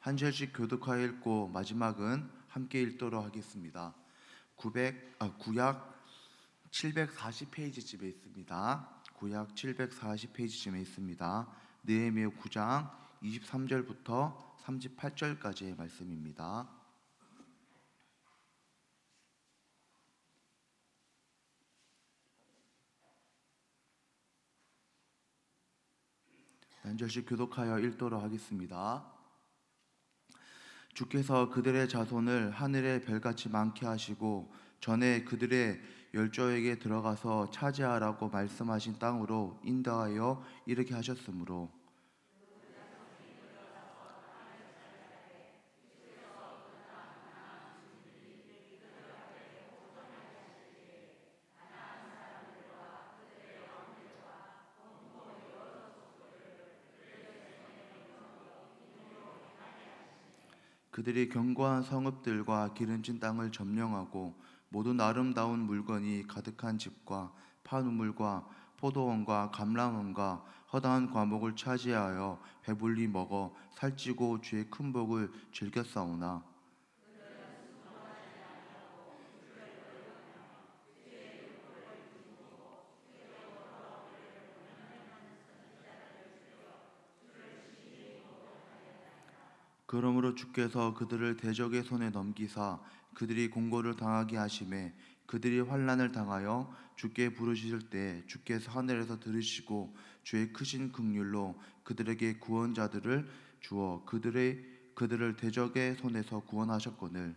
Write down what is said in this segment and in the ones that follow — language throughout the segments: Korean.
한 절씩 교독하여 읽고 마지막은 함께 읽도록 하겠습니다. 구약 740페이지쯤에 있습니다. 구약 740페이지쯤에 있습니다. 느헤미야 9장 23절부터 38절까지의 말씀입니다. 한 절씩 교독하여 읽도록 하겠습니다. 주께서 그들의 자손을 하늘의 별같이 많게 하시고 전에 그들의 열조에게 들어가서 차지하라고 말씀하신 땅으로 인도하여 이르게 하셨으므로 그들이 견고한 성읍들과 기름진 땅을 점령하고 모든 아름다운 물건이 가득한 집과 파누물과 포도원과 감람원과 허다한 과목을 차지하여 배불리 먹어 살찌고 주의 큰 복을 즐겼사오나 그러므로 주께서 그들을 대적의 손에 넘기사 그들이 공고를 당하게 하심에 그들이 환난을 당하여 주께 부르실 때 주께서 하늘에서 들으시고 주의 크신 긍휼로 그들에게 구원자들을 주어 그들을 대적의 손에서 구원하셨거늘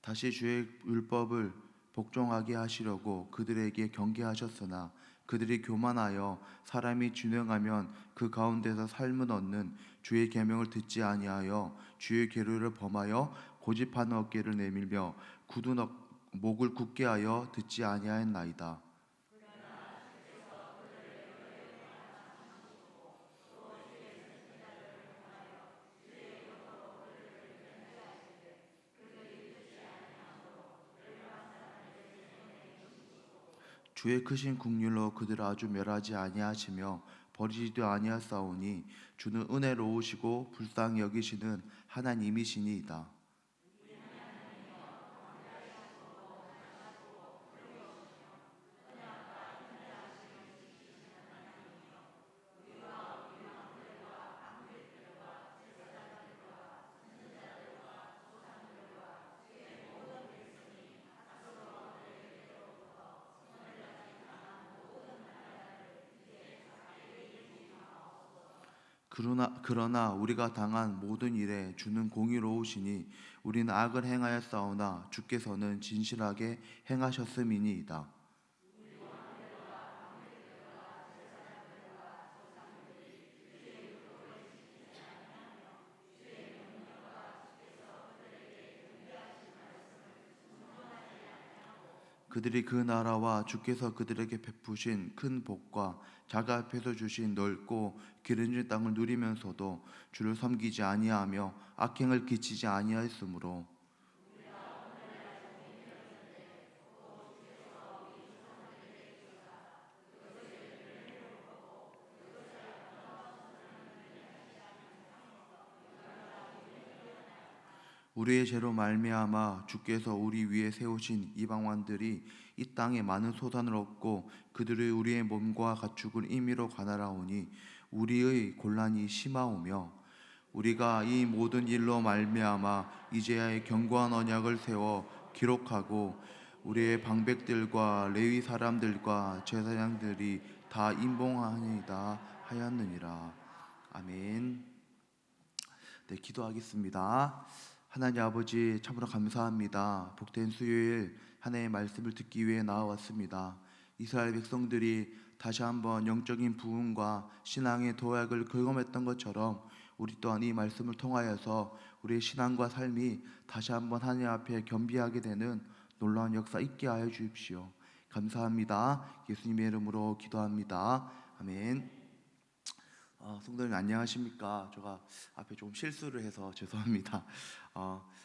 다시 주의 율법을 복종하게 하시려고 그들에게 경계하셨으나 그들이 교만하여 사람이 준행하면 그 가운데서 삶을 얻는 주의 계명을 듣지 아니하여 주의 계율을 범하여 고집하는 어깨를 내밀며 굳은 목을 굳게 하여 듣지 아니하였나이다. 주의 크신 긍휼로 그들을 아주 멸하지 아니하시며 버리지도 아니하사오니 주는 은혜로우시고 불쌍히 여기시는 하나님이시니이다. 그러나 우리가 당한 모든 일에 주는 공의로우시니 우리는 악을 행하였사오나 주께서는 진실하게 행하셨음이니이다. 그들이 그 나라와 주께서 그들에게 베푸신 큰 복과 자기 앞에서 주신 넓고 기름진 땅을 누리면서도 주를 섬기지 아니하며 악행을 그치지 아니하였으므로 우리의 죄로 말미암아 주께서 우리 위에 세우신 이방 왕들이 이 땅에 많은 소산을 얻고 그들의 우리의 몸과 가축을 임의로 가나라오니 우리의 곤란이 심하오며 우리가 이 모든 일로 말미암아 이제야 견고한 언약을 세워 기록하고 우리의 방백들과 레위 사람들과 제사장들이 다 임봉하니이다 하였느니라. 아멘. 네, 기도하겠습니다. 하나님 아버지 참으로 감사합니다. 복된 수요일 하나님의 말씀을 듣기 위해 나와왔습니다. 이스라엘 백성들이 다시 한번 영적인 부흥과 신앙의 도약을 경험했던 것처럼 우리 또한 이 말씀을 통하여서 우리의 신앙과 삶이 다시 한번 하나님 앞에 겸비하게 되는 놀라운 역사 있게 하여 주십시오. 감사합니다. 예수님의 이름으로 기도합니다. 아멘. 성도님 안녕하십니까? 제가 앞에 좀 실수를 해서 죄송합니다.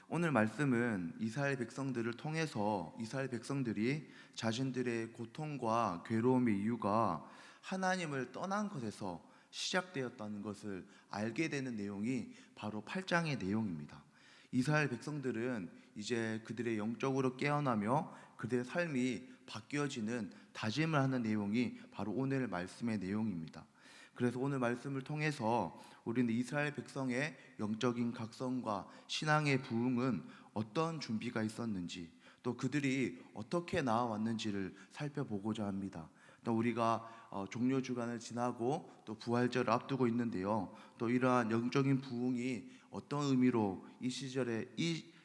오늘 말씀은 이스라엘 백성들을 통해서 이스라엘 백성들이 자신들의 고통과 괴로움의 이유가 하나님을 떠난 것에서 시작되었다는 것을 알게 되는 내용이 바로 8장의 내용입니다. 이스라엘 백성들은 이제 그들의 영적으로 깨어나며 그들의 삶이 바뀌어지는 다짐을 하는 내용이 바로 오늘 말씀의 내용입니다. 그래서 오늘 말씀을 통해서 우리는 이스라엘 백성의 영적인 각성과 신앙의 부흥은 어떤 준비가 있었는지, 또 그들이 어떻게 나아왔는지를 살펴보고자 합니다. 또 우리가 종려 주간을 지나고 또 부활절을 앞두고 있는데요. 또 이러한 영적인 부흥이 어떤 의미로 이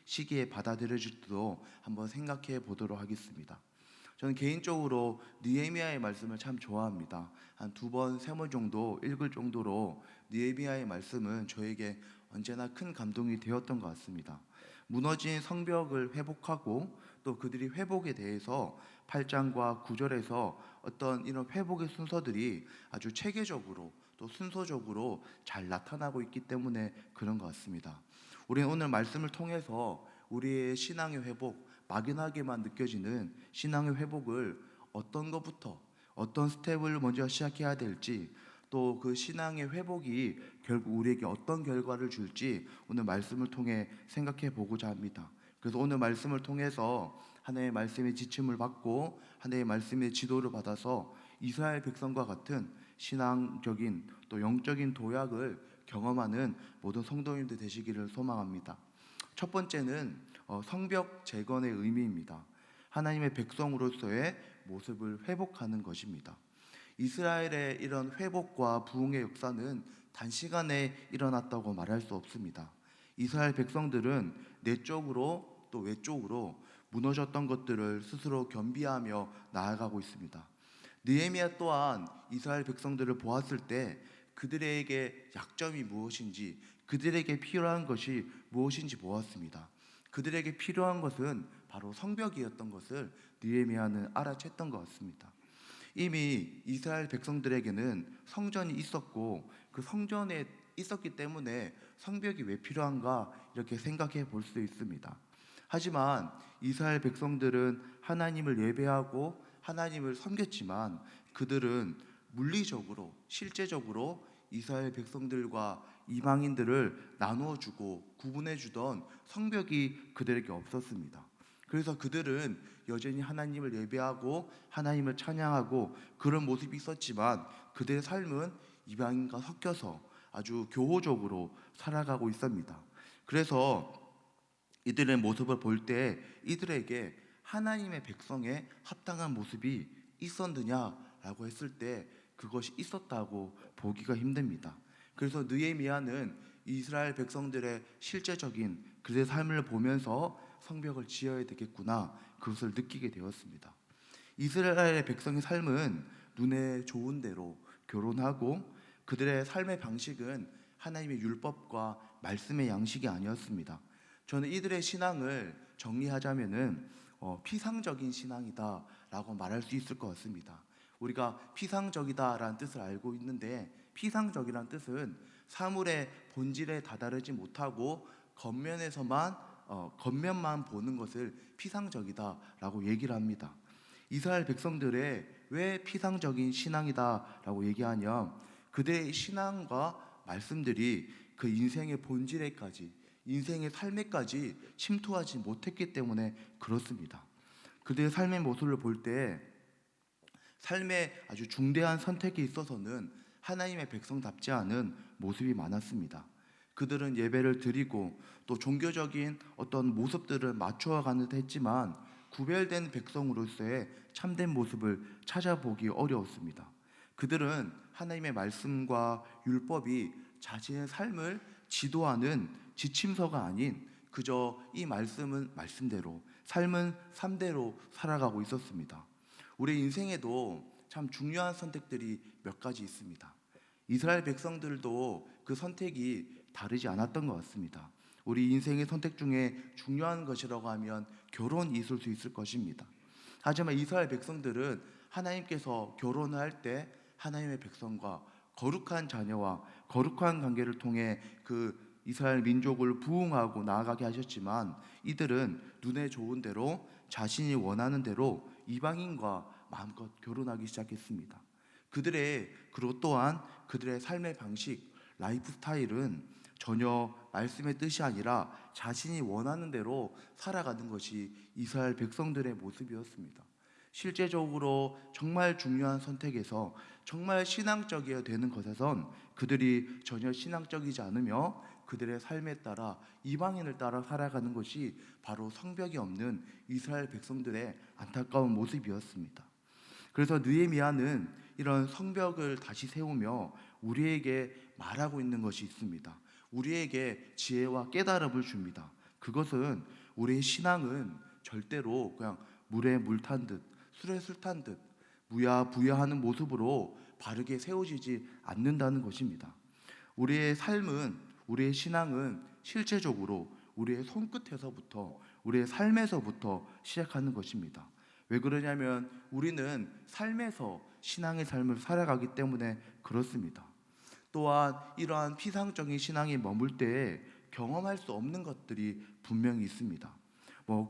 시기에 받아들여질지도 한번 생각해 보도록 하겠습니다. 저는 개인적으로 느헤미야의 말씀을 참 좋아합니다. 한 2번, 3번 정도 읽을 정도로 느헤미야의 말씀은 저에게 언제나 큰 감동이 되었던 것 같습니다. 무너진 성벽을 회복하고 또 그들이 회복에 대해서 8장과 9절에서 어떤 이런 회복의 순서들이 아주 체계적으로 또 순서적으로 잘 나타나고 있기 때문에 그런 것 같습니다. 우리는 오늘 말씀을 통해서 우리의 신앙의 회복, 막연하게만 느껴지는 신앙의 회복을 어떤 것부터 어떤 스텝을 먼저 시작해야 될지, 또 그 신앙의 회복이 결국 우리에게 어떤 결과를 줄지 오늘 말씀을 통해 생각해 보고자 합니다. 그래서 오늘 말씀을 통해서 하나님의 말씀의 지침을 받고 하나님의 말씀의 지도를 받아서 이스라엘 백성과 같은 신앙적인 또 영적인 도약을 경험하는 모든 성도님들 되시기를 소망합니다. 첫 번째는 성벽 재건의 의미입니다. 하나님의 백성으로서의 모습을 회복하는 것입니다. 이스라엘의 이런 회복과 부흥의 역사는 단시간에 일어났다고 말할 수 없습니다. 이스라엘 백성들은 내적으로 또 외적으로 무너졌던 것들을 스스로 겸비하며 나아가고 있습니다. 느헤미야 또한 이스라엘 백성들을 보았을 때 그들에게 약점이 무엇인지, 그들에게 필요한 것이 무엇인지 보았습니다. 그들에게 필요한 것은 바로 성벽이었던 것을 느헤미야는 알아챘던 것 같습니다. 이미 이스라엘 백성들에게는 성전이 있었고 그 성전에 있었기 때문에 성벽이 왜 필요한가 이렇게 생각해 볼 수 있습니다. 하지만 이스라엘 백성들은 하나님을 예배하고 하나님을 섬겼지만 그들은 물리적으로 실제적으로 이스라엘 백성들과 이방인들을 나누어주고 구분해주던 성벽이 그들에게 없었습니다. 그래서 그들은 여전히 하나님을 예배하고 하나님을 찬양하고 그런 모습이 있었지만 그들의 삶은 이방인과 섞여서 아주 교호적으로 살아가고 있습니다. 그래서 이들의 모습을 볼 때 이들에게 하나님의 백성에 합당한 모습이 있었느냐라고 했을 때 그것이 있었다고 보기가 힘듭니다. 그래서 느헤미야는 이스라엘 백성들의 실제적인 그들의 삶을 보면서 성벽을 지어야 되겠구나 그것을 느끼게 되었습니다. 이스라엘의 백성의 삶은 눈에 좋은 대로 결혼하고 그들의 삶의 방식은 하나님의 율법과 말씀의 양식이 아니었습니다. 저는 이들의 신앙을 정리하자면은 피상적인 신앙이다라고 말할 수 있을 것 같습니다. 우리가 피상적이다라는 뜻을 알고 있는데 피상적이라는 뜻은 사물의 본질에 다다르지 못하고 겉면만 보는 것을 피상적이다라고 얘기를 합니다. 이스라엘 백성들의 왜 피상적인 신앙이다라고 얘기하냐? 그들의 신앙과 말씀들이 그 인생의 본질에까지, 인생의 삶에까지 침투하지 못했기 때문에 그렇습니다. 그들의 삶의 모습을 볼 때 삶의 아주 중대한 선택에 있어서는 하나님의 백성답지 않은 모습이 많았습니다. 그들은 예배를 드리고 또 종교적인 어떤 모습들을 맞추어가는 듯 했지만 구별된 백성으로서의 참된 모습을 찾아보기 어려웠습니다. 그들은 하나님의 말씀과 율법이 자신의 삶을 지도하는 지침서가 아닌 그저 이 말씀은 말씀대로, 삶은 삶대로 살아가고 있었습니다. 우리 인생에도 참 중요한 선택들이 몇 가지 있습니다. 이스라엘 백성들도 그 선택이 다르지 않았던 것 같습니다. 우리 인생의 선택 중에 중요한 것이라고 하면 결혼이 있을 수 있을 것입니다. 하지만 이스라엘 백성들은 하나님께서 결혼을 할 때 하나님의 백성과 거룩한 자녀와 거룩한 관계를 통해 그 이스라엘 민족을 부흥하고 나아가게 하셨지만, 이들은 눈에 좋은 대로 자신이 원하는 대로 이방인과 마음껏 결혼하기 시작했습니다. 그리고 또한 그들의 삶의 방식, 라이프 스타일은 전혀 말씀의 뜻이 아니라 자신이 원하는 대로 살아가는 것이 이스라엘 백성들의 모습이었습니다. 실제적으로 정말 중요한 선택에서 정말 신앙적이어야 되는 것에선 그들이 전혀 신앙적이지 않으며 그들의 삶에 따라 이방인을 따라 살아가는 것이 바로 성벽이 없는 이스라엘 백성들의 안타까운 모습이었습니다. 그래서 느헤미야는 이런 성벽을 다시 세우며 우리에게 말하고 있는 것이 있습니다. 우리에게 지혜와 깨달음을 줍니다. 그것은 우리의 신앙은 절대로 그냥 물에 물 탄 듯, 술에 술 탄 듯 무야부야하는 모습으로 바르게 세워지지 않는다는 것입니다. 우리의 삶은, 우리의 신앙은 실제적으로 우리의 손끝에서부터, 우리의 삶에서부터 시작하는 것입니다. 왜 그러냐면 우리는 삶에서 신앙의 삶을 살아가기 때문에 그렇습니다. 또한 이러한 피상적인 신앙이 머물 때에 경험할 수 없는 것들이 분명히 있습니다.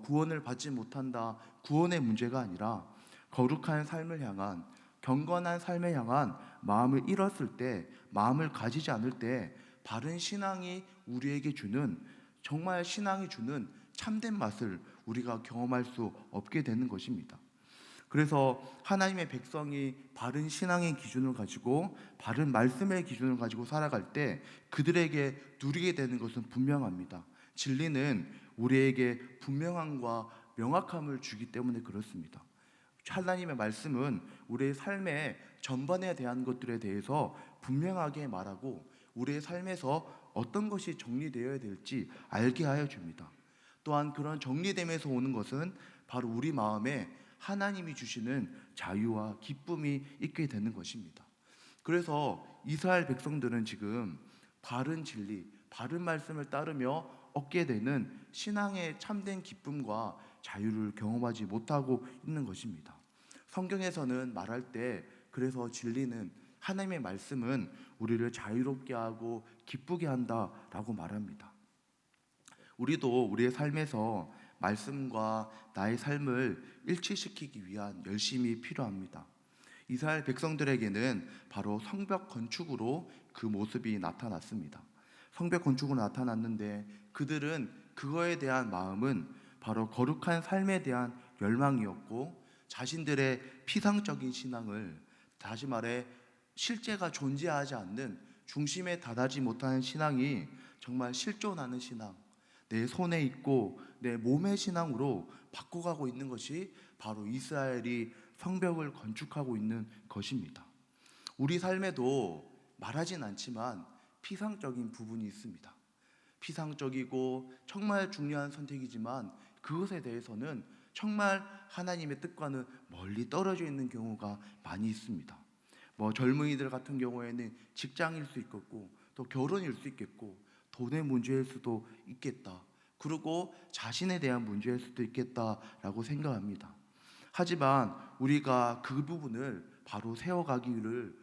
구원을 받지 못한다, 구원의 문제가 아니라 거룩한 삶을 향한, 경건한 삶을 향한 마음을 잃었을 때, 마음을 가지지 않을 때 바른 신앙이 우리에게 주는, 정말 신앙이 주는 참된 맛을 우리가 경험할 수 없게 되는 것입니다. 그래서 하나님의 백성이 바른 신앙의 기준을 가지고, 바른 말씀의 기준을 가지고 살아갈 때 그들에게 누리게 되는 것은 분명합니다. 진리는 우리에게 분명함과 명확함을 주기 때문에 그렇습니다. 하나님의 말씀은 우리의 삶의 전반에 대한 것들에 대해서 분명하게 말하고 우리의 삶에서 어떤 것이 정리되어야 될지 알게 하여 줍니다. 또한 그런 정리됨에서 오는 것은 바로 우리 마음에 하나님이 주시는 자유와 기쁨이 있게 되는 것입니다. 그래서 이스라엘 백성들은 지금 바른 진리, 바른 말씀을 따르며 얻게 되는 신앙의 참된 기쁨과 자유를 경험하지 못하고 있는 것입니다. 성경에서는 말할 때 그래서 진리는, 하나님의 말씀은 우리를 자유롭게 하고 기쁘게 한다라고 말합니다. 우리도 우리의 삶에서 말씀과 나의 삶을 일치시키기 위한 열심이 필요합니다. 이스라엘 백성들에게는 바로 성벽 건축으로 그 모습이 나타났습니다. 성벽 건축으로 나타났는데 그들은 그거에 대한 마음은 바로 거룩한 삶에 대한 열망이었고, 자신들의 피상적인 신앙을, 다시 말해 실제가 존재하지 않는, 중심에 다다지 못하는 신앙이 정말 실존하는 신앙, 내 손에 있고 내 몸의 신앙으로 바꿔가고 있는 것이 바로 이스라엘이 성벽을 건축하고 있는 것입니다. 우리 삶에도 말하진 않지만 피상적인 부분이 있습니다. 피상적이고 정말 중요한 선택이지만 그것에 대해서는 정말 하나님의 뜻과는 멀리 떨어져 있는 경우가 많이 있습니다. 젊은이들 같은 경우에는 직장일 수 있겠고, 또 결혼일 수 있겠고, 돈의 문제일 수도 있겠다. 그리고 자신에 대한 문제일 수도 있겠다라고 생각합니다. 하지만 우리가 그 부분을 바로 세워가기를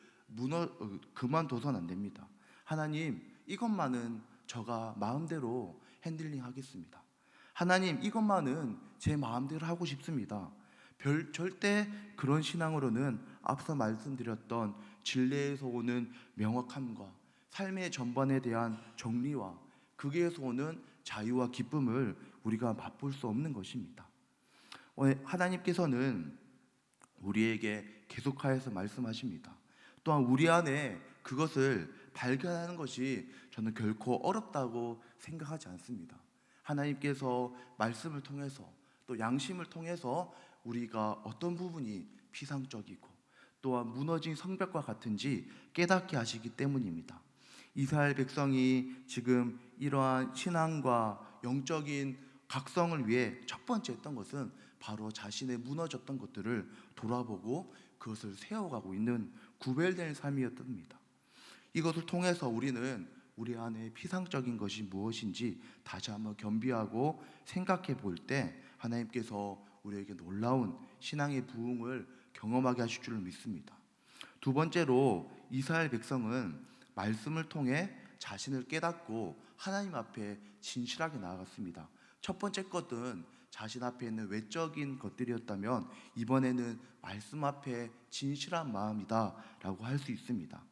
그만둬서는 안 됩니다. 하나님, 이것만은 저가 마음대로 핸들링 하겠습니다. 하나님, 이것만은 제 마음대로 하고 싶습니다. 절대 그런 신앙으로는 앞서 말씀드렸던 진리에서 오는 명확함과 삶의 전반에 대한 정리와 거기에서 오는 자유와 기쁨을 우리가 맛볼 수 없는 것입니다. 하나님께서는 우리에게 계속하여서 말씀하십니다. 또한 우리 안에 그것을 발견하는 것이 저는 결코 어렵다고 생각하지 않습니다. 하나님께서 말씀을 통해서, 또 양심을 통해서 우리가 어떤 부분이 피상적이고 또한 무너진 성벽과 같은지 깨닫게 하시기 때문입니다. 이스라엘 백성이 지금 이러한 신앙과 영적인 각성을 위해 첫 번째 했던 것은 바로 자신의 무너졌던 것들을 돌아보고 그것을 세워가고 있는 구별된 삶이었답니다. 이것을 통해서 우리는 우리 안에 피상적인 것이 무엇인지 다시 한번 겸비하고 생각해 볼 때 하나님께서 우리에게 놀라운 신앙의 부흥을 경험하게 하실 줄 믿습니다. 두 번째로 이스라엘 백성은 말씀을 통해 자신을 깨닫고 하나님 앞에 진실하게 나아갔습니다. 첫 번째 것은 자신 앞에 있는 외적인 것들이었다면 이번에는 말씀 앞에 진실한 마음이다라고 할 수 있습니다.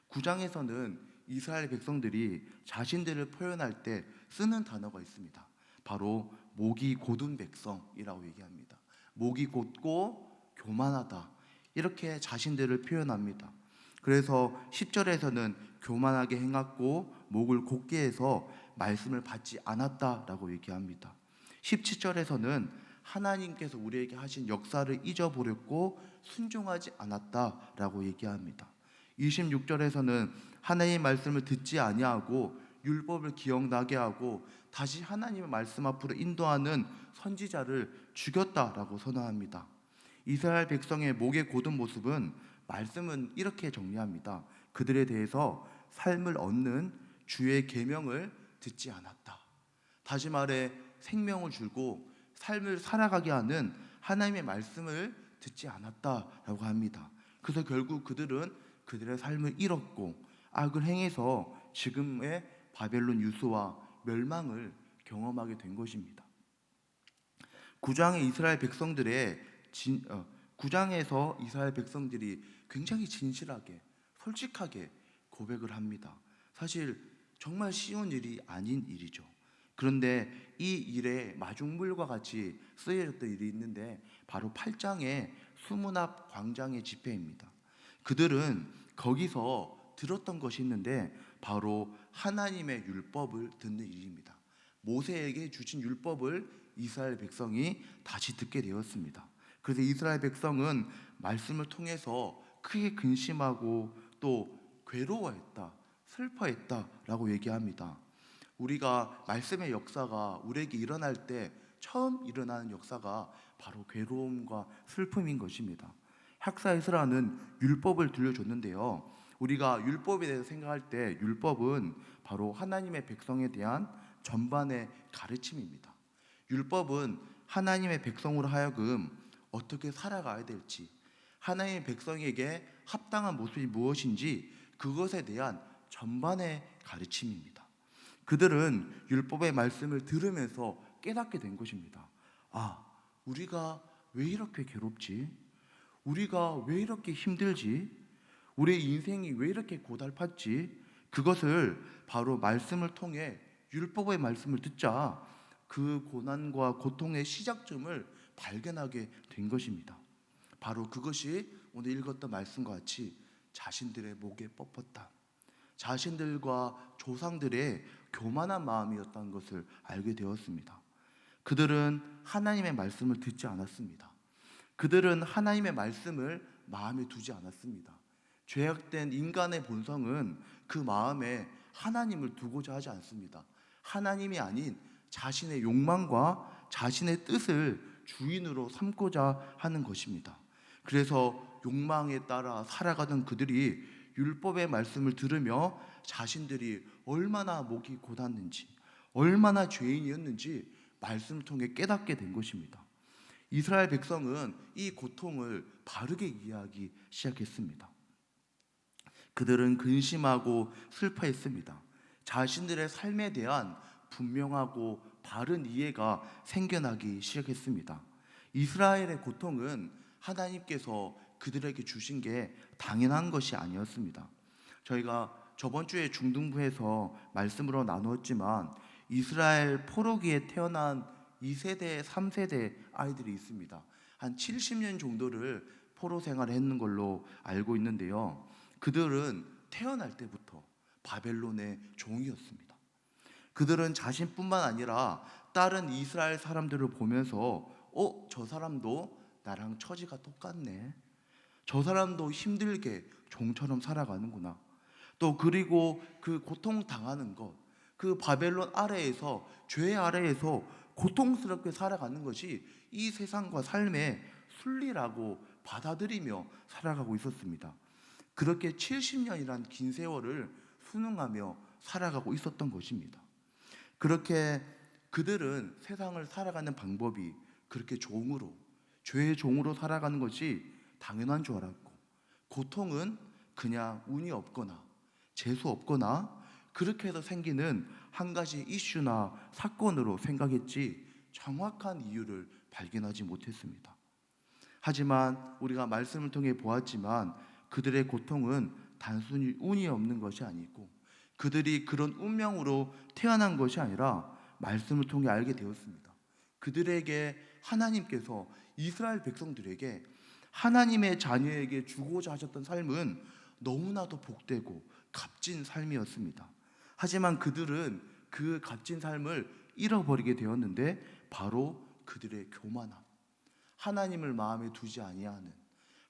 9장에서는 이스라엘 백성들이 자신들을 표현할 때 쓰는 단어가 있습니다. 바로 목이 곧은 백성이라고 얘기합니다. 목이 곧고 교만하다, 이렇게 자신들을 표현합니다. 그래서 10절에서는 교만하게 행했고 목을 곧게 해서 말씀을 받지 않았다라고 얘기합니다. 17절에서는 하나님께서 우리에게 하신 역사를 잊어버렸고 순종하지 않았다라고 얘기합니다. 26절에서는 하나님의 말씀을 듣지 아니하고 율법을 기억나게 하고 다시 하나님의 말씀 앞으로 인도하는 선지자를 죽였다라고 선언합니다. 이스라엘 백성의 목에 곧은 모습은 말씀은 이렇게 정리합니다. 그들에 대해서 삶을 얻는 주의 계명을 듣지 않았다. 다시 말해 생명을 주고 삶을 살아가게 하는 하나님의 말씀을 듣지 않았다라고 합니다. 그래서 결국 그들은 그들의 삶을 잃었고 악을 행해서 지금의 바벨론 유수와 멸망을 경험하게 된 것입니다. 9장의 이스라엘 백성들의 9장에서 이스라엘 백성들이 굉장히 진실하게 솔직하게 고백을 합니다. 사실 정말 쉬운 일이 아닌 일이죠. 그런데 이 일에 마중물과 같이 쓰여졌던 일이 있는데 바로 8장의 수문 앞 광장의 집회입니다. 그들은 거기서 들었던 것이 있는데 바로 하나님의 율법을 듣는 일입니다. 모세에게 주신 율법을 이스라엘 백성이 다시 듣게 되었습니다. 그래서 이스라엘 백성은 말씀을 통해서 크게 근심하고 또 괴로워했다, 슬퍼했다라고 얘기합니다. 우리가 말씀의 역사가 우리에게 일어날 때 처음 일어나는 역사가 바로 괴로움과 슬픔인 것입니다. 학사 에스라는 율법을 들려줬는데요. 우리가 율법에 대해서 생각할 때 율법은 바로 하나님의 백성에 대한 전반의 가르침입니다. 율법은 하나님의 백성으로 하여금 어떻게 살아가야 될지, 하나님의 백성에게 합당한 모습이 무엇인지 그것에 대한 전반의 가르침입니다. 그들은 율법의 말씀을 들으면서 깨닫게 된 것입니다. 아, 우리가 왜 이렇게 괴롭지? 우리가 왜 이렇게 힘들지? 우리의 인생이 왜 이렇게 고달팠지? 그것을 바로 말씀을 통해 율법의 말씀을 듣자 그 고난과 고통의 시작점을 발견하게 된 것입니다. 바로 그것이 오늘 읽었던 말씀과 같이 자신들의 목에 뻣뻣함, 자신들과 조상들의 교만한 마음이었다는 것을 알게 되었습니다. 그들은 하나님의 말씀을 듣지 않았습니다. 그들은 하나님의 말씀을 마음에 두지 않았습니다. 죄악된 인간의 본성은 그 마음에 하나님을 두고자 하지 않습니다. 하나님이 아닌 자신의 욕망과 자신의 뜻을 주인으로 삼고자 하는 것입니다. 그래서 욕망에 따라 살아가던 그들이 율법의 말씀을 들으며 자신들이 얼마나 목이 곧았는지, 얼마나 죄인이었는지 말씀을 통해 깨닫게 된 것입니다. 이스라엘 백성은 이 고통을 바르게 이해하기 시작했습니다. 그들은 근심하고 슬퍼했습니다. 자신들의 삶에 대한 분명하고 바른 이해가 생겨나기 시작했습니다. 이스라엘의 고통은 하나님께서 그들에게 주신 게 당연한 것이 아니었습니다. 저희가 저번 주에 중등부에서 말씀으로 나누었지만 이스라엘 포로기에 태어난 2세대, 3세대 아이들이 있습니다. 한 70년 정도를 포로 생활을 했는 걸로 알고 있는데요. 그들은 태어날 때부터 바벨론의 종이었습니다. 그들은 자신뿐만 아니라 다른 이스라엘 사람들을 보면서 저 사람도 나랑 처지가 똑같네. 저 사람도 힘들게 종처럼 살아가는구나. 또 그리고 그 고통당하는 것, 그 바벨론 아래에서, 죄 아래에서 고통스럽게 살아가는 것이 이 세상과 삶의 순리라고 받아들이며 살아가고 있었습니다. 그렇게 70년이란 긴 세월을 순응하며 살아가고 있었던 것입니다. 그렇게 그들은 세상을 살아가는 방법이 그렇게 종으로, 죄의 종으로 살아가는 것이 당연한 줄 알았고, 고통은 그냥 운이 없거나 재수 없거나 그렇게 해서 생기는 한 가지 이슈나 사건으로 생각했지 정확한 이유를 발견하지 못했습니다. 하지만 우리가 말씀을 통해 보았지만 그들의 고통은 단순히 운이 없는 것이 아니고 그들이 그런 운명으로 태어난 것이 아니라 말씀을 통해 알게 되었습니다. 그들에게 하나님께서 이스라엘 백성들에게 하나님의 자녀에게 주고자 하셨던 삶은 너무나도 복되고 값진 삶이었습니다. 하지만 그들은 그 값진 삶을 잃어버리게 되었는데 바로 그들의 교만함, 하나님을 마음에 두지 아니하는,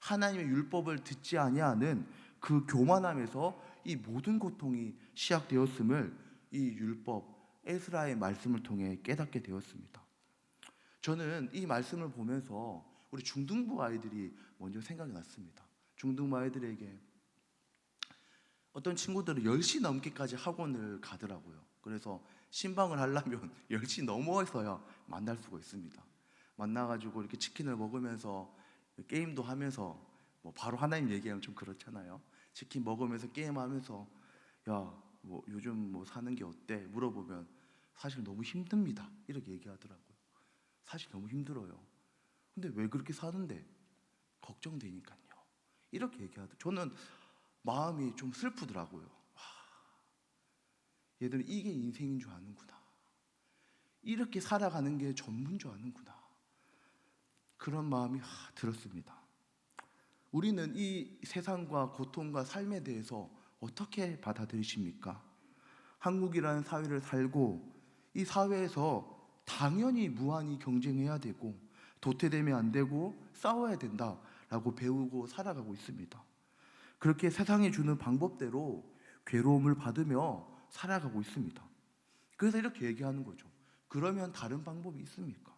하나님의 율법을 듣지 아니하는 그 교만함에서 이 모든 고통이 시작되었음을 이 율법 에스라의 말씀을 통해 깨닫게 되었습니다. 저는 이 말씀을 보면서 우리 중등부 아이들이 먼저 생각이 났습니다. 중등부 아이들에게 어떤 친구들은 10시 넘게까지 학원을 가더라고요. 그래서 신방을 하려면 10시 넘어서야 만날 수가 있습니다. 만나가지고 이렇게 치킨을 먹으면서 게임도 하면서 바로 하나님 얘기하면 좀 그렇잖아요. 치킨 먹으면서 게임하면서 뭐 요즘 뭐 사는 게 어때? 물어보면 사실 너무 힘듭니다. 이렇게 얘기하더라고요. 사실 너무 힘들어요. 근데 왜 그렇게 사는데? 걱정되니까요. 이렇게 얘기하더라고요. 저는 마음이 좀 슬프더라고요. 얘들은 이게 인생인 줄 아는구나. 이렇게 살아가는 게 전부인 줄 아는구나. 그런 마음이 들었습니다. 우리는 이 세상과 고통과 삶에 대해서 어떻게 받아들이십니까? 한국이라는 사회를 살고 이 사회에서 당연히 무한히 경쟁해야 되고 도태되면 안 되고 싸워야 된다라고 배우고 살아가고 있습니다. 그렇게 세상이 주는 방법대로 괴로움을 받으며 살아가고 있습니다. 그래서 이렇게 얘기하는 거죠. 그러면 다른 방법이 있습니까?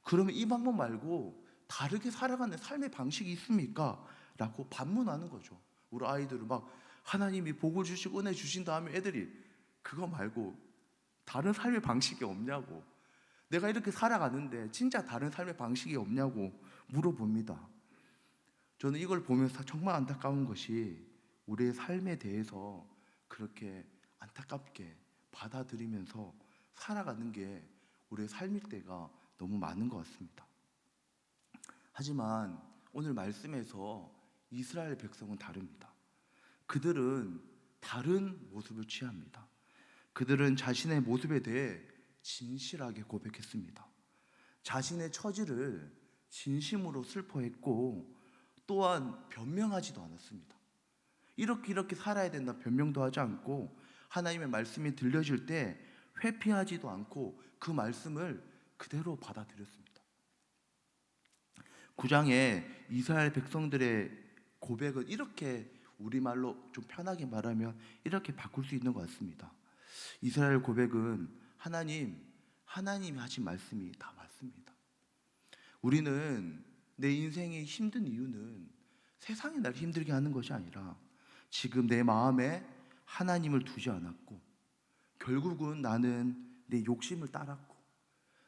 그러면 이 방법 말고 다르게 살아가는 삶의 방식이 있습니까? 라고 반문하는 거죠. 우리 아이들은 막 하나님이 복을 주시고 은혜 주신 다음에 애들이 그거 말고 다른 삶의 방식이 없냐고, 내가 이렇게 살아가는데 진짜 다른 삶의 방식이 없냐고 물어봅니다. 저는 이걸 보면서 정말 안타까운 것이 우리의 삶에 대해서 그렇게 안타깝게 받아들이면서 살아가는 게 우리의 삶일 때가 너무 많은 것 같습니다. 하지만 오늘 말씀에서 이스라엘 백성은 다릅니다. 그들은 다른 모습을 취합니다. 그들은 자신의 모습에 대해 진실하게 고백했습니다. 자신의 처지를 진심으로 슬퍼했고 또한 변명하지도 않았습니다. 이렇게 살아야 된다 변명도 하지 않고 하나님의 말씀이 들려질 때 회피하지도 않고 그 말씀을 그대로 받아들였습니다. 9장에 이스라엘 백성들의 고백은 이렇게 우리말로 좀 편하게 말하면 이렇게 바꿀 수 있는 것 같습니다. 이스라엘 고백은 하나님이 하신 말씀이 다 맞습니다. 우리는 내 인생이 힘든 이유는 세상이 날 힘들게 하는 것이 아니라 지금 내 마음에 하나님을 두지 않았고 결국은 나는 내 욕심을 따랐고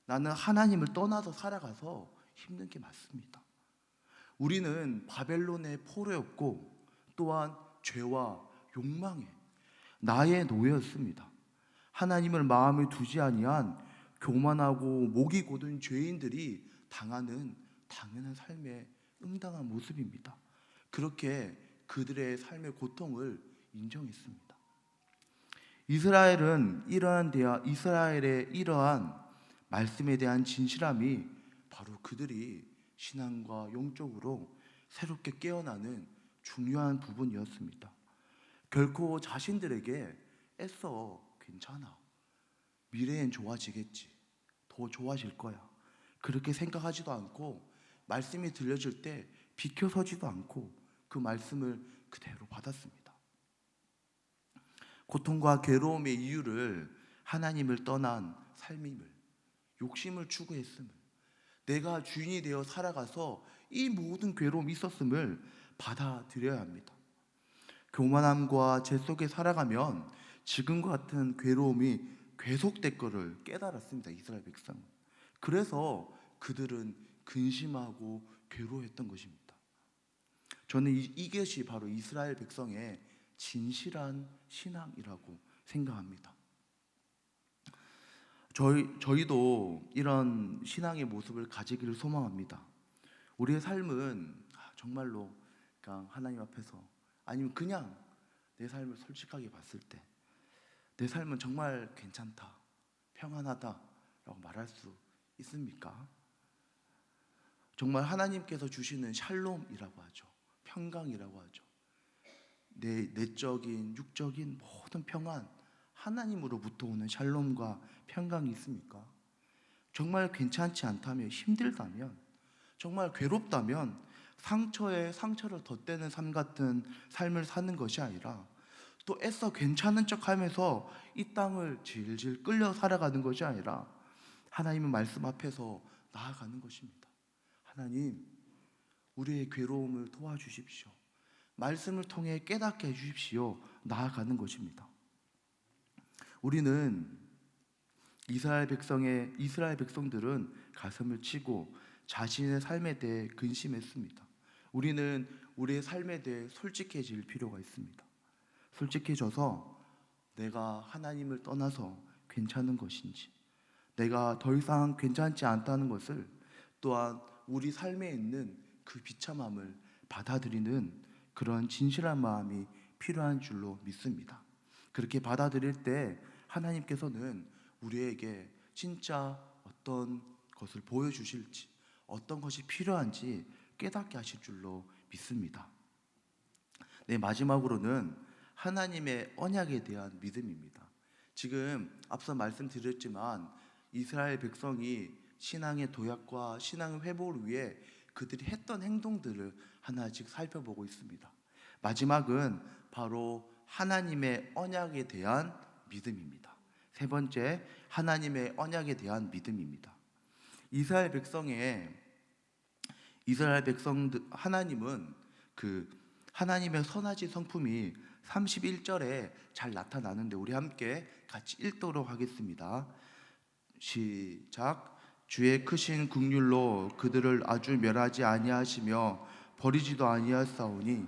나는 하나님을 떠나서 살아가서 힘든 게 맞습니다. 우리는 바벨론의 포로였고 또한 죄와 욕망에 나의 노예였습니다. 하나님을 마음에 두지 아니한 교만하고 목이 곧은 죄인들이 당하는 당연한 삶에 응당한 모습입니다. 그렇게 그들의 삶의 고통을 인정했습니다. 이스라엘의 이러한 말씀에 대한 진실함이 바로 그들이 신앙과 영적으로 새롭게 깨어나는 중요한 부분이었습니다. 결코 자신들에게 애써 괜찮아, 미래엔 좋아지겠지, 더 좋아질 거야, 그렇게 생각하지도 않고 말씀이 들려질 때 비켜서지도 않고 그 말씀을 그대로 받았습니다. 고통과 괴로움의 이유를 하나님을 떠난 삶임을, 욕심을 추구했음을, 내가 주인이 되어 살아가서 이 모든 괴로움이 있었음을 받아들여야 합니다. 교만함과 죄 속에 살아가면 지금과 같은 괴로움이 계속될 것을 깨달았습니다. 이스라엘 백성은. 그래서 그들은 근심하고 괴로워했던 것입니다. 저는 이것이 바로 이스라엘 백성의 진실한 신앙이라고 생각합니다. 저희도 이런 신앙의 모습을 가지기를 소망합니다. 우리의 삶은 정말로 그냥 하나님 앞에서, 아니면 그냥 내 삶을 솔직하게 봤을 때 내 삶은 정말 괜찮다, 평안하다라고 말할 수 있습니까? 정말 하나님께서 주시는 샬롬이라고 하죠. 평강이라고 하죠. 내 내적인 육적인 모든 평안, 하나님으로부터 오는 샬롬과 평강이 있습니까? 정말 괜찮지 않다면, 힘들다면, 정말 괴롭다면 상처에 상처를 덧대는 삶 같은 삶을 사는 것이 아니라 또 애써 괜찮은 척하면서 이 땅을 질질 끌려 살아가는 것이 아니라 하나님의 말씀 앞에서 나아가는 것입니다. 하나님, 우리의 괴로움을 도와주십시오. 말씀을 통해 깨닫게 해주십시오. 나아가는 것입니다. 우리는 이스라엘 백성들은 가슴을 치고 자신의 삶에 대해 근심했습니다. 우리는 우리의 삶에 대해 솔직해질 필요가 있습니다. 솔직해져서 내가 하나님을 떠나서 괜찮은 것인지, 내가 더 이상 괜찮지 않다는 것을, 또한 우리 삶에 있는 그 비참함을 받아들이는 그런 진실한 마음이 필요한 줄로 믿습니다. 그렇게 받아들일 때 하나님께서는 우리에게 진짜 어떤 것을 보여주실지, 어떤 것이 필요한지 깨닫게 하실 줄로 믿습니다. 네, 마지막으로는 하나님의 언약에 대한 믿음입니다. 지금 앞서 말씀드렸지만 이스라엘 백성이 신앙의 도약과 신앙의 회복을 위해 그들이 했던 행동들을 하나씩 살펴보고 있습니다. 마지막은 바로 하나님의 언약에 대한 믿음입니다. 세 번째, 하나님의 언약에 대한 믿음입니다. 이스라엘 백성들, 하나님은 하나님의 선하신 성품이 31절에 잘 나타나는데 우리 함께 같이 읽도록 하겠습니다. 시작. 주의 크신 긍휼로 그들을 아주 멸하지 아니하시며 버리지도 아니하사오니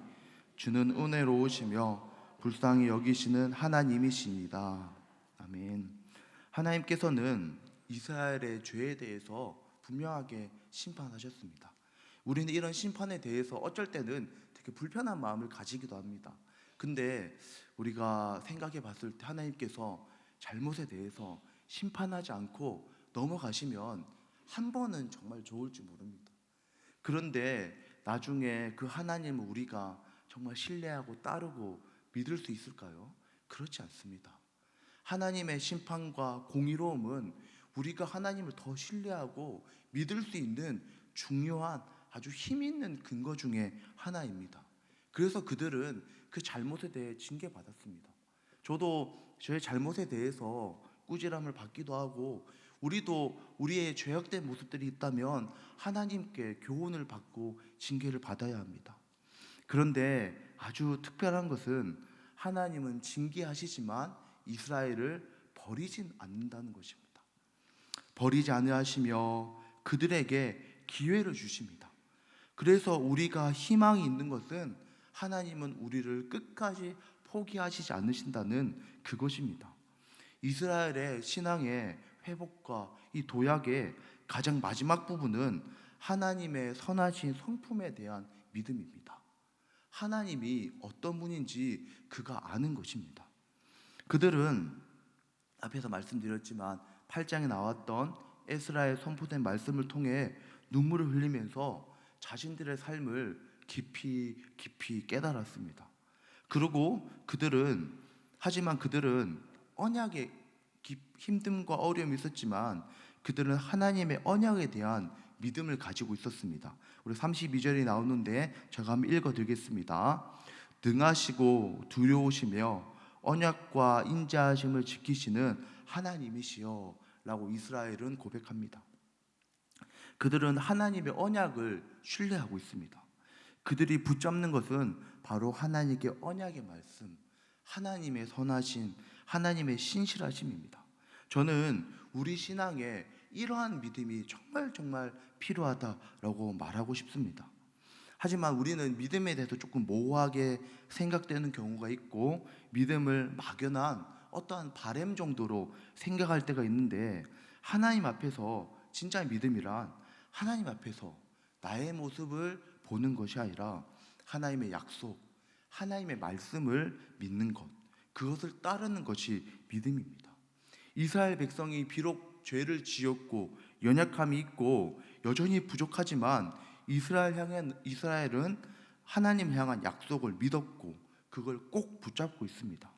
주는 은혜로우시며 불쌍히 여기시는 하나님이시니다. 아멘. 하나님께서는 이스라엘의 죄에 대해서 분명하게 심판하셨습니다. 우리는 이런 심판에 대해서 어쩔 때는 되게 불편한 마음을 가지기도 합니다. 근데 우리가 생각해 봤을 때 하나님께서 잘못에 대해서 심판하지 않고 넘어가시면 한 번은 정말 좋을지 모릅니다. 그런데 나중에 그 하나님을 우리가 정말 신뢰하고 따르고 믿을 수 있을까요? 그렇지 않습니다. 하나님의 심판과 공의로움은 우리가 하나님을 더 신뢰하고 믿을 수 있는 중요한 아주 힘 있는 근거 중에 하나입니다. 그래서 그들은 그 잘못에 대해 징계받았습니다. 저도 저의 잘못에 대해서 꾸지람을 받기도 하고, 우리도 우리의 죄악된 모습들이 있다면 하나님께 교훈을 받고 징계를 받아야 합니다. 그런데 아주 특별한 것은 하나님은 징계하시지만 이스라엘을 버리진 않는다는 것입니다. 버리지 않으시며 그들에게 기회를 주십니다. 그래서 우리가 희망이 있는 것은 하나님은 우리를 끝까지 포기하시지 않으신다는 그것입니다. 이스라엘의 신앙의 회복과 이 도약의 가장 마지막 부분은 하나님의 선하신 성품에 대한 믿음입니다. 하나님이 어떤 분인지 그가 아는 것입니다. 그들은 앞에서 말씀드렸지만 8장에 나왔던 에스라의 선포된 말씀을 통해 눈물을 흘리면서 자신들의 삶을 깊이 깨달았습니다. 그리고 하지만 그들은 언약의 힘듦과 어려움이 있었지만 그들은 하나님의 언약에 대한 믿음을 가지고 있었습니다. 우리 32절이 나오는데 제가 한번 읽어드리겠습니다. 능하시고 두려우시며 언약과 인자하심을 지키시는 하나님이시여 라고 이스라엘은 고백합니다. 그들은 하나님의 언약을 신뢰하고 있습니다. 그들이 붙잡는 것은 바로 하나님께 언약의 말씀, 하나님의 선하신, 하나님의 신실하심입니다. 저는 우리 신앙에 이러한 믿음이 정말 필요하다라고 말하고 싶습니다. 하지만 우리는 믿음에 대해서 조금 모호하게 생각되는 경우가 있고 믿음을 막연한 어떠한 바램 정도로 생각할 때가 있는데, 하나님 앞에서 진짜 믿음이란 하나님 앞에서 나의 모습을 보는 것이 아니라 하나님의 약속, 하나님의 말씀을 믿는 것, 그것을 따르는 것이 믿음입니다. 이스라엘 백성이 비록 죄를 지었고 연약함이 있고 여전히 부족하지만 이스라엘은 하나님 향한 약속을 믿었고 그걸 꼭 붙잡고 있습니다.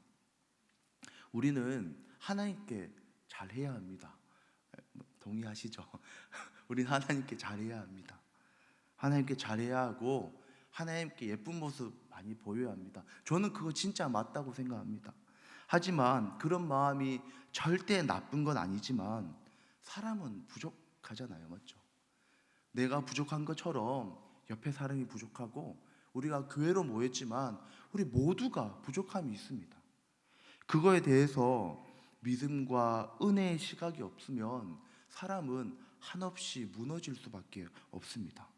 우리는 하나님께 잘해야 합니다. 동의하시죠? 우리는 하나님께 잘해야 합니다. 하나님께 잘해야 하고 하나님께 예쁜 모습 많이 보여야 합니다. 저는 그거 진짜 맞다고 생각합니다. 하지만 그런 마음이 절대 나쁜 건 아니지만 사람은 부족하잖아요, 맞죠? 내가 부족한 것처럼 옆에 사람이 부족하고 우리가 교회로 모였지만 우리 모두가 부족함이 있습니다. 그거에 대해서 믿음과 은혜의 시각이 없으면 사람은 한없이 무너질 수밖에 없습니다.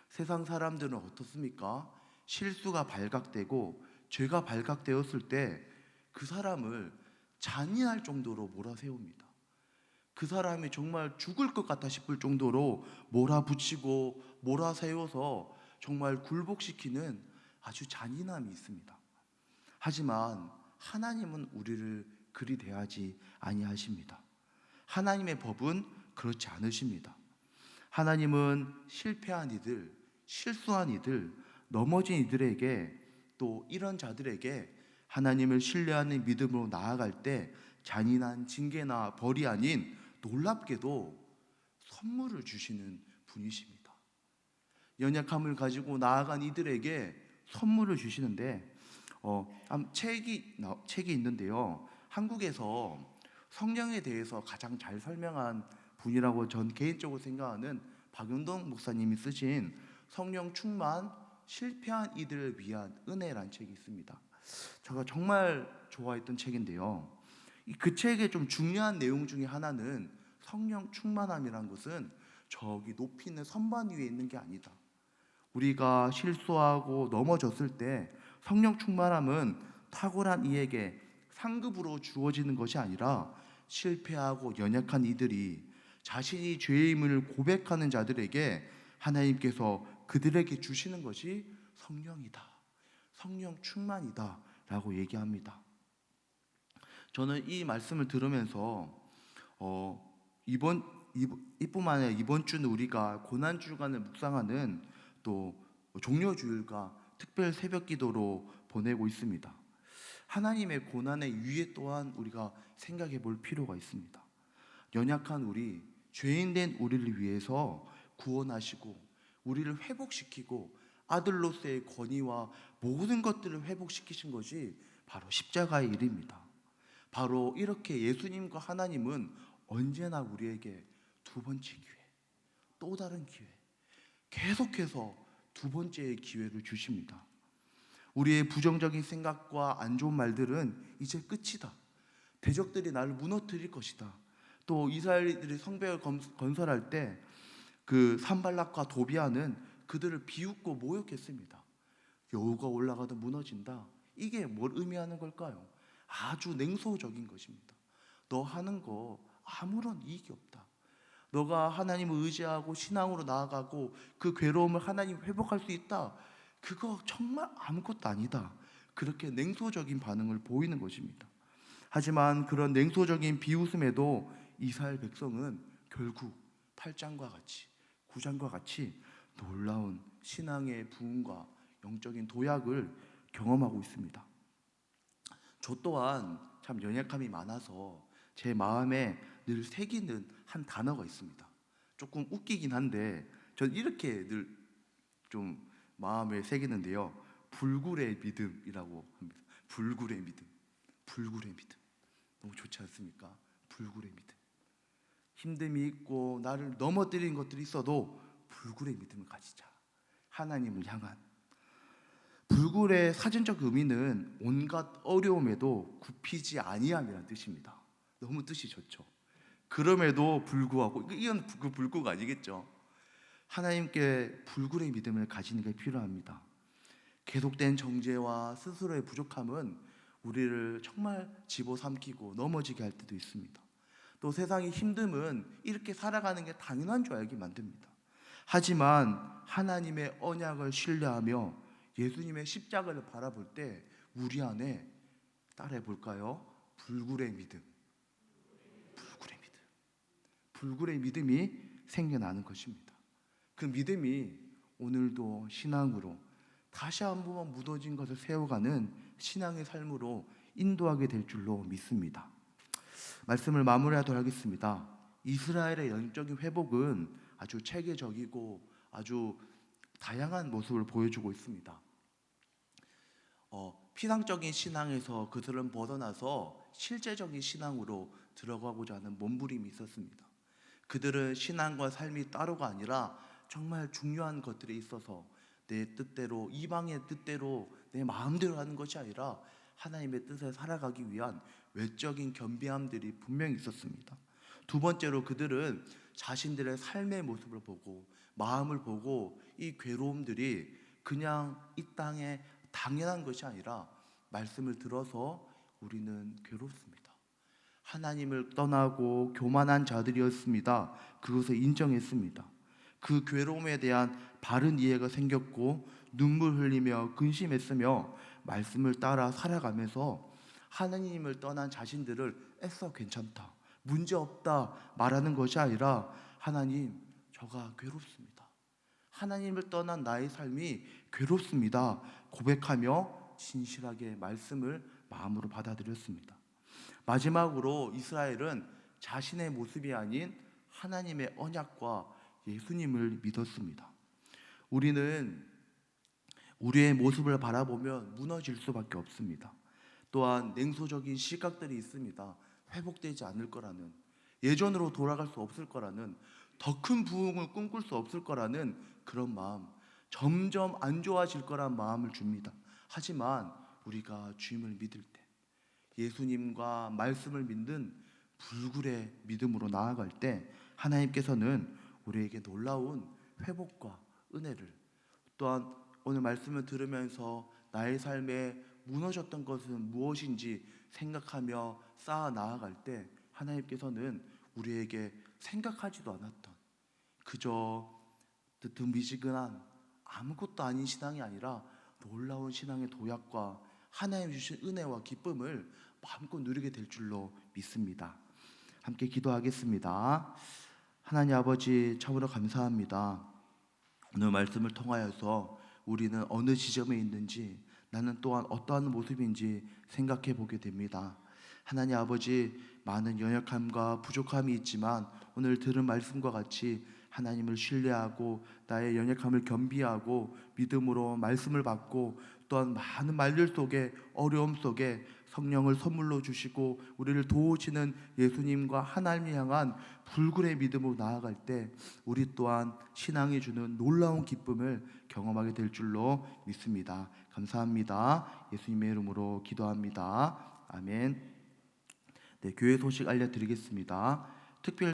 세상 사람들은 어떻습니까? 실수가 발각되고 죄가 발각되었을 때 그 사람을 잔인할 정도로 몰아세웁니다. 그 사람이 정말 죽을 것 같아 싶을 정도로 몰아붙이고 몰아세워서 정말 굴복시키는 아주 잔인함이 있습니다. 하지만 하나님은 우리를 그리 대하지 아니하십니다. 하나님의 법은 그렇지 않으십니다. 하나님은 실패한 이들, 실수한 이들, 넘어진 이들에게, 또 이런 자들에게 하나님을 신뢰하는 믿음으로 나아갈 때 잔인한 징계나 벌이 아닌 놀랍게도 선물을 주시는 분이십니다. 연약함을 가지고 나아간 이들에게 선물을 주시는데 책이 있는데요. 한국에서 성령에 대해서 가장 잘 설명한 분이라고 전 개인적으로 생각하는 박윤동 목사님이 쓰신 성령 충만 실패한 이들을 위한 은혜라는 책이 있습니다. 제가 정말 좋아했던 책인데요. 그 책의 좀 중요한 내용 중에 하나는 성령 충만함이라는 것은 저기 높이 있는 선반 위에 있는 게 아니다. 우리가 실수하고 넘어졌을 때 성령 충만함은 탁월한 이에게 상급으로 주어지는 것이 아니라 실패하고 연약한 이들이 자신이 죄임을 고백하는 자들에게 하나님께서 그들에게 주시는 것이 성령이다, 성령 충만이다 라고 얘기합니다. 저는 이 말씀을 들으면서 이뿐만 아니라 이번 주는 우리가 고난주간을 묵상하는 또 종려주일과 특별 새벽 기도로 보내고 있습니다. 하나님의 고난의 위에 또한 우리가 생각해 볼 필요가 있습니다. 연약한 우리, 죄인된 우리를 위해서 구원하시고 우리를 회복시키고 아들로서의 권위와 모든 것들을 회복시키신 것이 바로 십자가의 일입니다. 바로 이렇게 예수님과 하나님은 언제나 우리에게 두 번째 기회, 또 다른 기회, 계속해서 두 번째의 기회를 주십니다. 우리의 부정적인 생각과 안 좋은 말들은 이제 끝이다. 대적들이 나를 무너뜨릴 것이다. 또 이스라엘들이 성벽을 건설할 때 그 산발락과 도비아는 그들을 비웃고 모욕했습니다. 여우가 올라가도 무너진다. 이게 뭘 의미하는 걸까요? 아주 냉소적인 것입니다. 너 하는 거 아무런 이익이 없다. 너가 하나님을 의지하고 신앙으로 나아가고 그 괴로움을 하나님 회복할 수 있다. 그거 정말 아무것도 아니다. 그렇게 냉소적인 반응을 보이는 것입니다. 하지만 그런 냉소적인 비웃음에도 이스라엘 백성은 결국 8장과 같이 9장과 같이 놀라운 신앙의 부흥과 영적인 도약을 경험하고 있습니다. 저 또한 참 연약함이 많아서 제 마음에 늘 새기는 한 단어가 있습니다. 조금 웃기긴 한데 전 이렇게 늘 좀 마음에 새기는데요. 불굴의 믿음이라고 합니다. 불굴의 믿음. 불굴의 믿음. 너무 좋지 않습니까? 불굴의 믿음. 힘듦이 있고 나를 넘어뜨린 것들이 있어도 불굴의 믿음을 가지자. 하나님을 향한. 불굴의 사전적 의미는 온갖 어려움에도 굽히지 아니함이라는 뜻입니다. 너무 뜻이 좋죠. 그럼에도 불구하고, 이건 그 불구가 아니겠죠. 하나님께 불굴의 믿음을 가지는 게 필요합니다. 계속된 정죄와 스스로의 부족함은 우리를 정말 집어삼키고 넘어지게 할 때도 있습니다. 또 세상의 힘듦은 이렇게 살아가는 게 당연한 줄 알게 만듭니다. 하지만 하나님의 언약을 신뢰하며 예수님의 십자가를 바라볼 때 우리 안에 따라해 볼까요? 불굴의 믿음, 불굴의 믿음이 생겨나는 것입니다. 그 믿음이 오늘도 신앙으로 다시 한번 묻어진 것을 세워가는 신앙의 삶으로 인도하게 될 줄로 믿습니다. 말씀을 마무리하도록 하겠습니다. 이스라엘의 영적인 회복은 아주 체계적이고 아주 다양한 모습을 보여주고 있습니다. 피상적인 신앙에서 그들은 벗어나서 실제적인 신앙으로 들어가고자 하는 몸부림이 있었습니다. 그들은 신앙과 삶이 따로가 아니라 정말 중요한 것들에 있어서 내 뜻대로, 이방의 뜻대로, 내 마음대로 하는 것이 아니라 하나님의 뜻에 살아가기 위한 외적인 겸비함들이 분명히 있었습니다. 두 번째로 그들은 자신들의 삶의 모습을 보고 마음을 보고 이 괴로움들이 그냥 이 땅에 당연한 것이 아니라 말씀을 들어서 우리는 괴롭습니다. 하나님을 떠나고 교만한 자들이었습니다. 그것을 인정했습니다. 그 괴로움에 대한 바른 이해가 생겼고 눈물 흘리며 근심했으며 말씀을 따라 살아가면서 하나님을 떠난 자신들을 애써 괜찮다, 문제없다 말하는 것이 아니라 하나님, 저가 괴롭습니다. 하나님을 떠난 나의 삶이 괴롭습니다. 고백하며 진실하게 말씀을 마음으로 받아들였습니다. 마지막으로 이스라엘은 자신의 모습이 아닌 하나님의 언약과 예수님을 믿었습니다. 우리는 우리의 모습을 바라보면 무너질 수밖에 없습니다. 또한 냉소적인 시각들이 있습니다. 회복되지 않을 거라는, 예전으로 돌아갈 수 없을 거라는, 더 큰 부흥을 꿈꿀 수 없을 거라는 그런 마음, 점점 안 좋아질 거란 마음을 줍니다. 하지만 우리가 주님을 믿을 때, 예수님과 말씀을 믿는 불굴의 믿음으로 나아갈 때 하나님께서는 우리에게 놀라운 회복과 은혜를, 또한 오늘 말씀을 들으면서 나의 삶에 무너졌던 것은 무엇인지 생각하며 쌓아 나아갈 때 하나님께서는 우리에게 생각하지도 않았던, 그저 미지근한 아무것도 아닌 신앙이 아니라 놀라운 신앙의 도약과 하나님 주신 은혜와 기쁨을 마음껏 누리게 될 줄로 믿습니다. 함께 기도하겠습니다. 하나님 아버지, 참으로 감사합니다. 오늘 말씀을 통하여서 우리는 어느 지점에 있는지, 나는 또한 어떠한 모습인지 생각해 보게 됩니다. 하나님 아버지, 많은 연약함과 부족함이 있지만 오늘 들은 말씀과 같이 하나님을 신뢰하고 나의 연약함을 겸비하고 믿음으로 말씀을 받고 또한 많은 말들 속에, 어려움 속에 성령을 선물로 주시고 우리를 도우시는 예수님과 하나님을 향한 불굴의 믿음으로 나아갈 때 우리 또한 신앙이 주는 놀라운 기쁨을 경험하게 될 줄로 믿습니다. 감사합니다. 예수님의 이름으로 기도합니다. 아멘. 네, 교회 소식 알려드리겠습니다. 특별